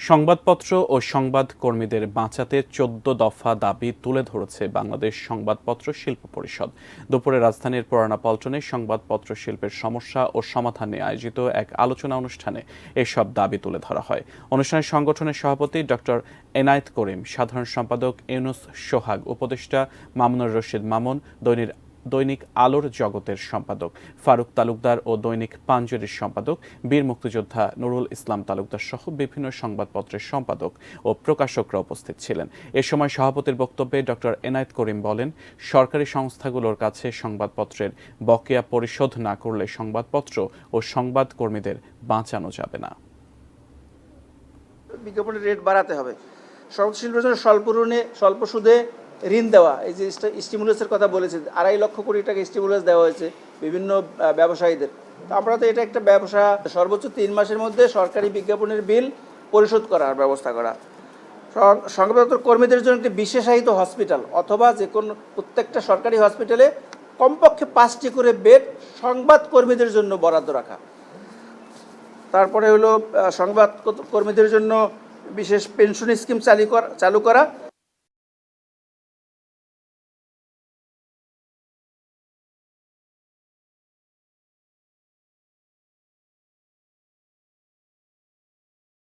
সংবাদপত্র ও সংবাদ কর্মীদের বাঁচাতে ১৪ দফা দাবি তুলে ধরেছে বাংলাদেশ সংবাদপত্র শিল্প পরিষদ। দুপুরে রাজধানীর পুরানা পল্টনে সংবাদপত্র শিল্পের সমস্যা ও সমাধান নিয়ে আয়োজিত এক আলোচনা অনুষ্ঠানে এসব দাবি তুলে ধরা হয়। অনুষ্ঠানে সংগঠনের সভাপতি ডক্টর এনায়েত করিম, সাধারণ সম্পাদক ইউনুস সোহাগ, উপদেষ্টা মামুনুর রশিদ মামুন, দৈনিক আলোর জগতের সম্পাদক ফারুক তালুকদার ও দৈনিক পাঞ্জেরির সম্পাদক বীর মুক্তিযোদ্ধা নুরুল ইসলাম তালুকদার সহ বিভিন্ন সংবাদপত্রের সম্পাদক ও প্রকাশকরা উপস্থিত ছিলেন। এ সময় সভাপতির বক্তব্যে ডক্টর এনায়েত করিম বলেন, সরকারি সংস্থাগুলোর কাছে সংবাদপত্রের বকেয়া পরিশোধ না করলে সংবাদপত্র ও সংবাদ কর্মীদের বাঁচানো যাবে না। বিজ্ঞাপনের রেট বাড়াতে হবে। শিল্পের জন্য স্বল্প সুদে ঋণ দেওয়া, এই যে স্টিমুলাসের কথা বলেছে, ২.৫ লক্ষ কোটি টাকা স্টিমুলাস দেওয়া হয়েছে বিভিন্ন ব্যবসায়ীদের। তো আমরা তো এটা একটা ব্যবসা, সর্বোচ্চ ৩ মাসের মধ্যে সরকারি বিজ্ঞাপনের বিল পরিশোধ করার ব্যবস্থা করা। সংবাদপত্র কর্মীদের জন্য একটি বিশেষায়িত হসপিটাল অথবা যে কোনো প্রত্যেকটা সরকারি হসপিটালে কমপক্ষে ৫টি করে বেড সংবাদ কর্মীদের জন্য বরাদ্দ রাখা। তারপরে হলো সংবাদ কর্মীদের জন্য বিশেষ পেনশন স্কিম চালু করা।